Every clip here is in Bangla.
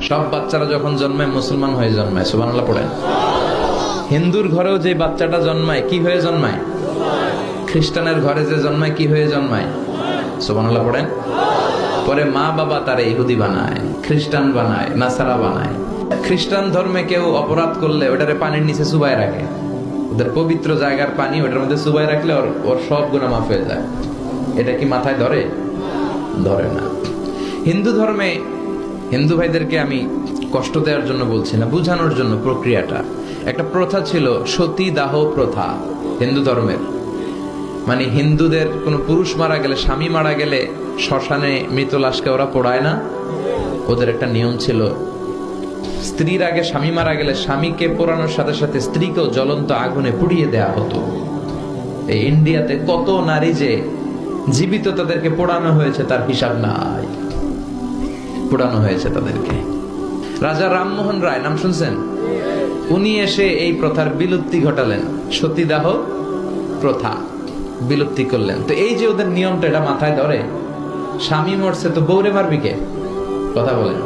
সব বাচ্চারা যখন জন্মায় মুসলমান হয়ে জন্মায়, সুবহানাল্লাহ পড়েন। হিন্দুর ঘরেও যে বাচ্চাটা জন্মায় কি হয়ে জন্মায়? খ্রিস্টানের ঘরে যে জন্মায় কি হয়ে জন্মায়? সুবহানাল্লাহ পড়েন। পরে মা বাবা তারে ইহুদি বানায়, খ্রিস্টান বানায়, নাসারা বানায়। খ্রিস্টান ধর্মে কেউ অপরাধ করলে ওটারে পানির নিচে চুবায় রাখে, ওদের পবিত্র জায়গার পানি ওটার মধ্যে চুবায় রাখলে ওর সব গুনাহ মাফ হয়ে যায়। এটা কি মাথায় ধরে? ধরে না। হিন্দু ধর্মে হিন্দু ভাইদেরকে আমি কষ্ট দেওয়ার জন্য বলছি না, বুঝানোর জন্য। প্রক্রিয়াটা একটা প্রথা ছিল, সতী দাহ প্রথা হিন্দু ধর্মের। মানে হিন্দুদের কোন পুরুষ মারা গেলে, স্বামী মারা গেলে শ্মশানে মৃত লাশকে ওরা পোড়ায় না। ওদের একটা নিয়ম ছিল, স্ত্রীর আগে স্বামী মারা গেলে স্বামীকে পোড়ানোর সাথে সাথে স্ত্রীকেও জ্বলন্ত আগুনে পুড়িয়ে দেয়া হতো। এই ইন্ডিয়াতে কত নারী যে জীবিত তাদেরকে পোড়ানো হয়েছে তার হিসাব নাই, পোড়ানো হয়েছে তাদেরকে। রাজা রামমোহন রায় নাম শুনছেন? উনি এসে এই প্রথার বিলুপ্তি ঘটালেন, সতীদাহ প্রথা বিলুপ্তি করলেন। তো এই যে ওদের নিয়মটা, এটা মাথায় ধরে? স্বামী মরছে তো বউরে মারবি কে? কথা বলেন।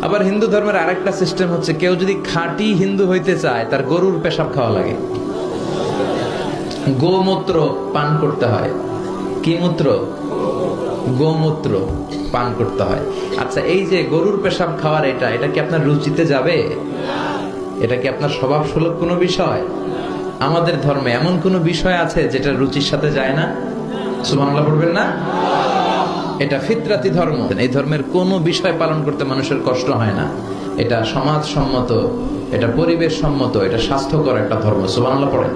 আবার হিন্দু ধর্মের আরেকটা সিস্টেম হচ্ছে, কেউ যদি খাঁটি হিন্দু হইতে চায় তার গরুর পেশাব খাওয়া লাগে, গোমূত্র পান করতে হয়। কি মূত্র? গোমূত্র পান করতে হয়। আচ্ছা, এই যে গরুর পেশাব খাওয়ার এটা কি আপনার রুচিতে যাবে? এটা কি আপনার স্বভাব সুলভ কোনো বিষয়? আমাদের ধর্মে এমন কোন বিষয় আছে যেটা রুচির সাথে যায় না? সুবহানাল্লাহ পড়বেন না? এটা ফিতরাতি ধর্ম। এই ধর্মের কোনো বিষয় পালন করতে মানুষের কষ্ট হয় না। এটা সমাজ সম্মত, এটা পরিবেশ সম্মত, এটা স্বাস্থ্যকর একটা ধর্ম। সুবহানাল্লাহ পড়েন।